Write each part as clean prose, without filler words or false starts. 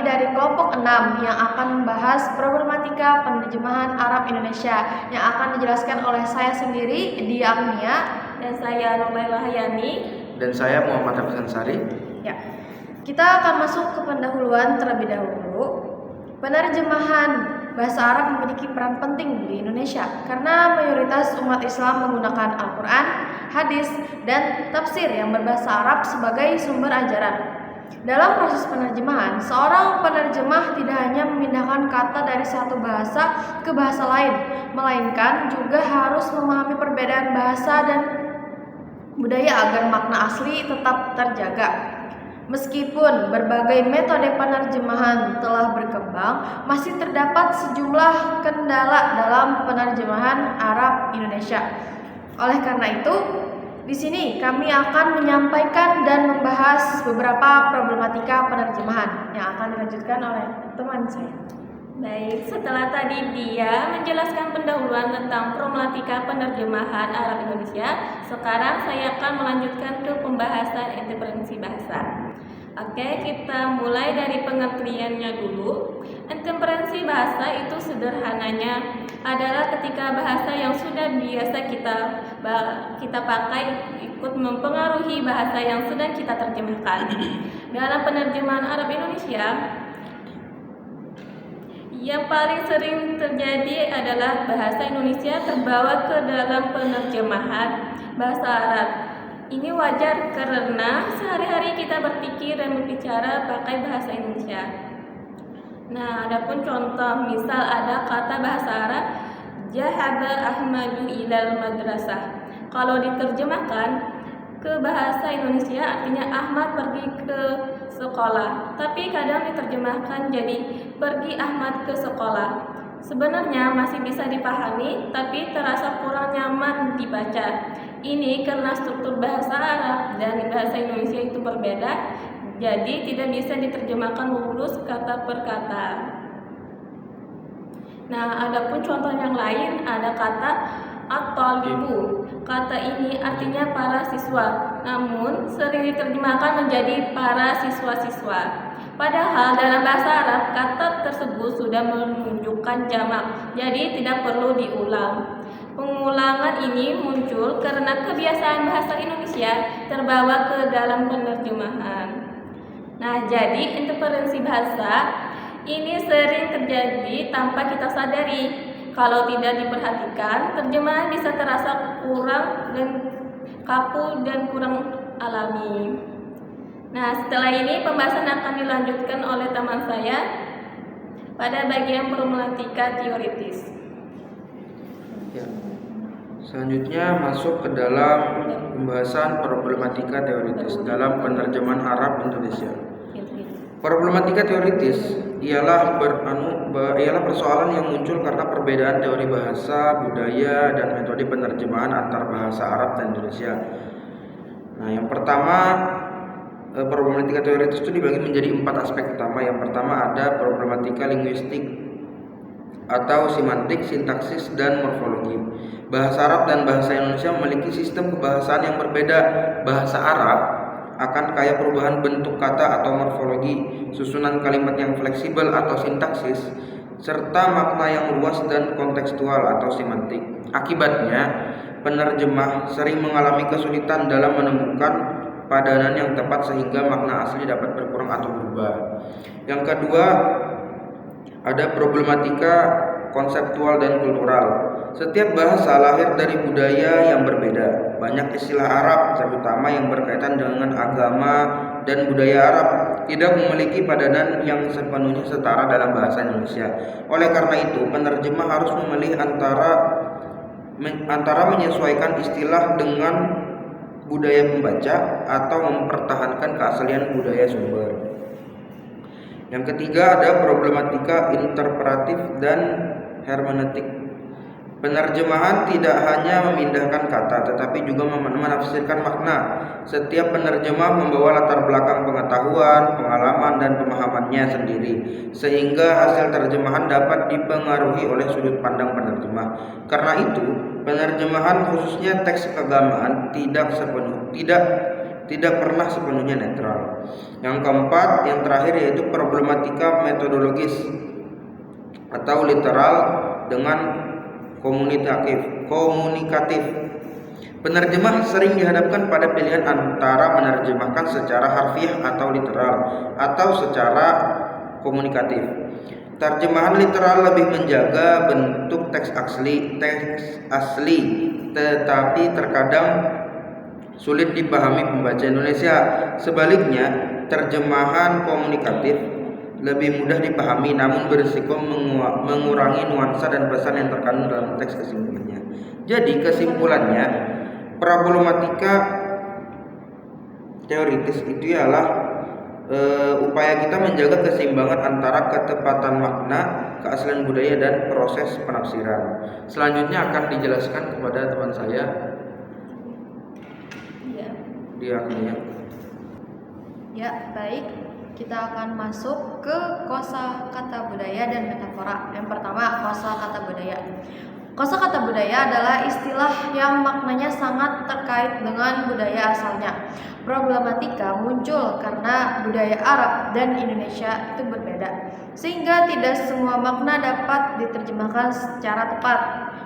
kami dari kelompok 6 yang akan membahas problematika penerjemahan Arab Indonesia yang akan dijelaskan oleh saya sendiri, Dia Agnia, dan saya Nurlela Hayani, dan saya Muhammad Hafiz Ansari. Ya, kita akan masuk ke pendahuluan terlebih dahulu. Penerjemahan bahasa Arab memiliki peran penting di Indonesia karena mayoritas umat Islam menggunakan Al-Quran, hadis, dan tafsir yang berbahasa Arab sebagai sumber ajaran. Dalam proses penerjemahan, seorang penerjemah tidak hanya memindahkan kata dari satu bahasa ke bahasa lain, melainkan juga harus memahami perbedaan bahasa dan budaya agar makna asli tetap terjaga. Meskipun berbagai metode penerjemahan telah berkembang, masih terdapat sejumlah kendala dalam penerjemahan Arab Indonesia. Oleh karena itu, di sini kami akan menyampaikan dan membahas beberapa problematika penerjemahan yang akan dilanjutkan oleh teman saya. Baik, setelah tadi dia menjelaskan pendahuluan tentang problematika penerjemahan Arab Indonesia, sekarang saya akan melanjutkan ke pembahasan interferensi bahasa. Oke, kita mulai dari pengertiannya dulu. Interferensi bahasa itu sederhananya adalah ketika bahasa yang sudah biasa kita pakai ikut mempengaruhi bahasa yang sedang kita terjemahkan. Dalam penerjemahan Arab Indonesia, yang paling sering terjadi adalah bahasa Indonesia terbawa ke dalam penerjemahan bahasa Arab. Ini wajar karena sehari-hari kita berpikir dan berbicara pakai bahasa Indonesia. Nah, adapun contoh, misal ada kata bahasa Arab, Jahaba Ahmadu ilal madrasah. Kalau diterjemahkan ke bahasa Indonesia artinya Ahmad pergi ke sekolah, tapi kadang diterjemahkan jadi pergi Ahmad ke sekolah. Sebenarnya masih bisa dipahami, tapi terasa kurang nyaman dibaca. Ini karena struktur bahasa Arab dan bahasa Indonesia itu berbeda, jadi tidak bisa diterjemahkan lurus kata per kata. Nah, adapun contoh yang lain ada kata at-talibu. Kata ini artinya para siswa, namun sering diterjemahkan menjadi para siswa-siswa. Padahal dalam bahasa Arab kata tersebut sudah menunjukkan jamak, jadi tidak perlu diulang. Pengulangan ini muncul karena kebiasaan bahasa Indonesia terbawa ke dalam penerjemahan. Nah, jadi interferensi bahasa ini sering terjadi tanpa kita sadari. Kalau tidak diperhatikan, terjemahan bisa terasa kurang dan kaku dan kurang alami. Nah, setelah ini pembahasan akan dilanjutkan oleh teman saya pada bagian problematika teoritis. Ya. Selanjutnya masuk ke dalam pembahasan problematika teoritis dalam penerjemahan Arab Indonesia. Problematika teoritis ialah persoalan yang muncul karena perbedaan teori bahasa, budaya, dan metode penerjemahan antar bahasa Arab dan Indonesia. Nah, yang pertama, problematika teoritis itu dibagi menjadi 4 aspek utama. Yang pertama ada problematika linguistik atau semantik, sintaksis, dan morfologi. Bahasa Arab dan bahasa Indonesia memiliki sistem kebahasaan yang berbeda. Bahasa Arab akan kaya perubahan bentuk kata atau morfologi, susunan kalimat yang fleksibel atau sintaksis, serta makna yang luas dan kontekstual atau semantik. Akibatnya, penerjemah sering mengalami kesulitan dalam menemukan padanan yang tepat sehingga makna asli dapat berkurang atau berubah. Yang kedua, ada problematika konseptual dan kultural. Setiap bahasa lahir dari budaya yang berbeda. Banyak istilah Arab, terutama yang berkaitan dengan agama dan budaya Arab, tidak memiliki padanan yang sepenuhnya setara dalam bahasa Indonesia. Oleh karena itu, penerjemah harus memilih antara menyesuaikan istilah dengan budaya pembaca atau mempertahankan keaslian budaya sumber. Yang ketiga ada problematika interpretatif dan hermeneutik. Penerjemahan tidak hanya memindahkan kata, tetapi juga menafsirkan makna. Setiap penerjemah membawa latar belakang pengetahuan, pengalaman, dan pemahamannya sendiri, sehingga hasil terjemahan dapat dipengaruhi oleh sudut pandang penerjemah. Karena itu, penerjemahan khususnya teks keagamaan tidak tidak pernah sepenuhnya netral. Yang keempat, yang terakhir yaitu problematika metodologis atau literal dengan komunikatif. Penerjemah sering dihadapkan pada pilihan antara menerjemahkan secara harfiah atau literal atau secara komunikatif. Terjemahan literal lebih menjaga bentuk teks asli, tetapi terkadang sulit dipahami pembaca Indonesia. Sebaliknya, terjemahan komunikatif lebih mudah dipahami namun berisiko mengurangi nuansa dan pesan yang terkandung dalam teks kesimpulannya. Jadi kesimpulannya, problematika teoritis itu ialah upaya kita menjaga keseimbangan antara ketepatan makna, keaslian budaya, dan proses penafsiran. Selanjutnya akan dijelaskan kepada teman saya di akhirnya. Ya, baik. Kita akan masuk ke kosakata budaya dan metafora. Yang pertama, kosakata budaya. Kosakata budaya adalah istilah yang maknanya sangat terkait dengan budaya asalnya. Problematika muncul karena budaya Arab dan Indonesia itu berbeda, sehingga tidak semua makna dapat diterjemahkan secara tepat.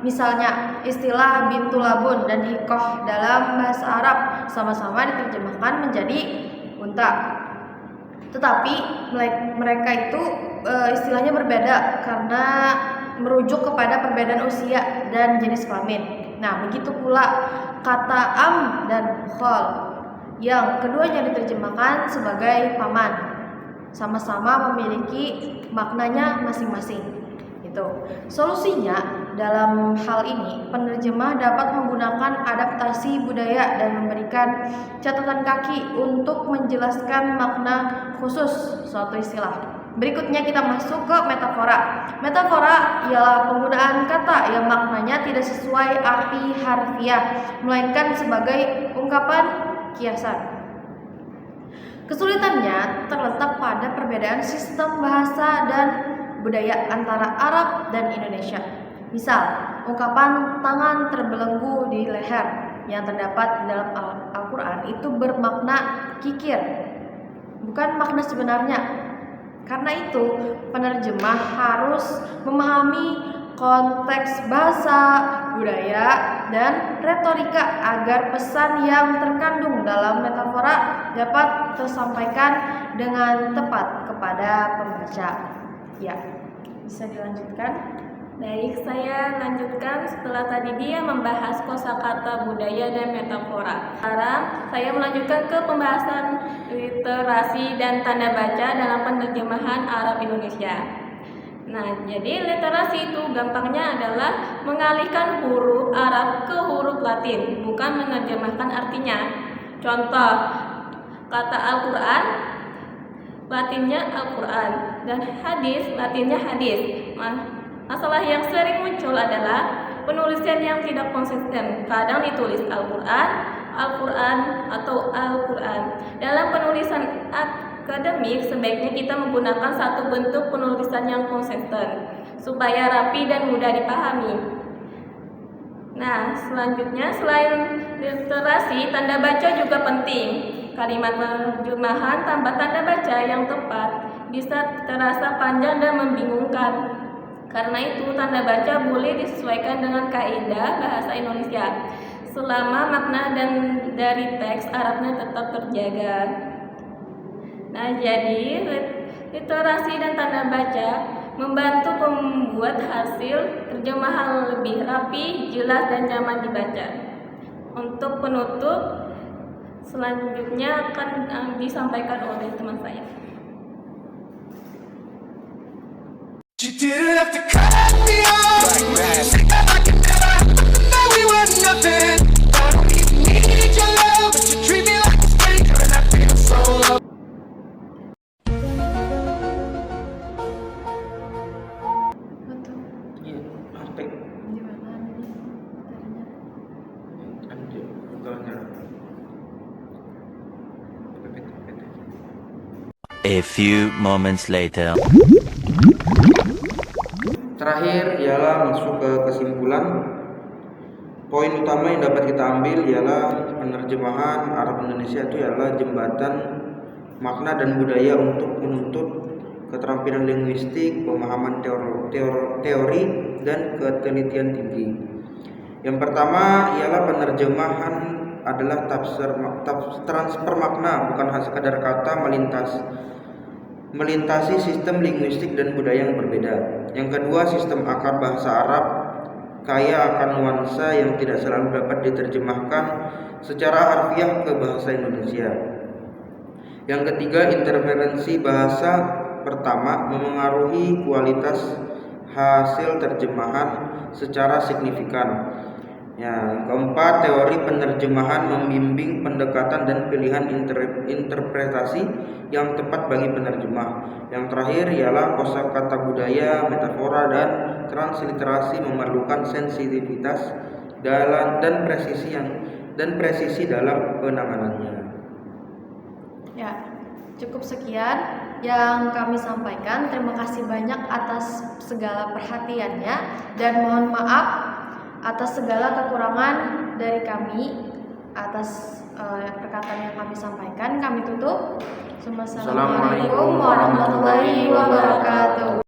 Misalnya, istilah bintu labun dan hikoh dalam bahasa Arab sama-sama diterjemahkan menjadi unta, tetapi mereka itu istilahnya berbeda karena merujuk kepada perbedaan usia dan jenis kelamin. Nah, begitu pula kata am dan khol yang keduanya diterjemahkan sebagai paman, sama-sama memiliki maknanya masing-masing. Itu. Solusinya dalam hal ini, penerjemah dapat menggunakan adaptasi budaya dan memberikan catatan kaki untuk menjelaskan makna khusus suatu istilah. Berikutnya kita masuk ke metafora. Metafora ialah penggunaan kata yang maknanya tidak sesuai arti harfiah, melainkan sebagai ungkapan kiasan. Kesulitannya terletak pada perbedaan sistem bahasa dan budaya antara Arab dan Indonesia. Misal, ungkapan tangan terbelenggu di leher yang terdapat di dalam Al-Quran itu bermakna kikir, bukan makna sebenarnya. Karena itu, penerjemah harus memahami konteks bahasa, budaya, dan retorika agar pesan yang terkandung dalam metafora dapat tersampaikan dengan tepat kepada pembaca. Ya, bisa dilanjutkan. Baik, saya lanjutkan setelah tadi dia membahas kosakata budaya dan metafora. Sekarang saya melanjutkan ke pembahasan literasi dan tanda baca dalam penerjemahan Arab Indonesia. Nah, jadi literasi itu gampangnya adalah mengalihkan huruf Arab ke huruf Latin, bukan menerjemahkan artinya. Contoh, kata Al-Quran, Latinnya Al-Quran, dan hadis, Latinnya hadis. Masalah yang sering muncul adalah penulisan yang tidak konsisten. Kadang ditulis Al-Quran, Al-Quran, atau Al-Quran. Dalam penulisan akademik, sebaiknya kita menggunakan satu bentuk penulisan yang konsisten, supaya rapi dan mudah dipahami. Nah, selanjutnya selain literasi, tanda baca juga penting. Kalimat terjemahan tanpa tanda baca yang tepat bisa terasa panjang dan membingungkan. Karena itu, tanda baca boleh disesuaikan dengan kaidah bahasa Indonesia selama makna dan dari teks Arabnya tetap terjaga. Nah, jadi literasi dan tanda baca membantu membuat hasil terjemahan lebih rapi, jelas, dan nyaman dibaca. Untuk penutup, selanjutnya akan disampaikan oleh teman saya. You didn't have to cut me off like that. I could never know we were nothing. I don't even need your love, but you treat me like a stranger, and I feel so low. Betul. Iya, arti. Gimana ini materinya? Anjir, bukannya. A few moments later. Terakhir ialah masuk ke kesimpulan. Poin utama yang dapat kita ambil ialah penerjemahan Arab Indonesia itu ialah jembatan makna dan budaya untuk menuntut keterampilan linguistik, pemahaman teori dan ketelitian tinggi. Yang pertama ialah penerjemahan adalah transfer makna, bukan sekadar kata melintasi sistem linguistik dan budaya yang berbeda. Yang kedua, sistem akar bahasa Arab kaya akan nuansa yang tidak selalu dapat diterjemahkan secara harfiah ke bahasa Indonesia. Yang ketiga, interferensi bahasa pertama memengaruhi kualitas hasil terjemahan secara signifikan. Yang keempat, teori penerjemahan membimbing pendekatan dan pilihan interpretasi yang tepat bagi penerjemah. Yang terakhir ialah kosakata budaya, metafora, dan transliterasi memerlukan sensitivitas dan presisi dalam penanganannya. Ya, cukup sekian yang kami sampaikan. Terima kasih banyak atas segala perhatiannya dan mohon maaf atas segala kekurangan dari kami atas perkataan yang kami sampaikan. Kami tutup. Assalamualaikum warahmatullahi wabarakatuh.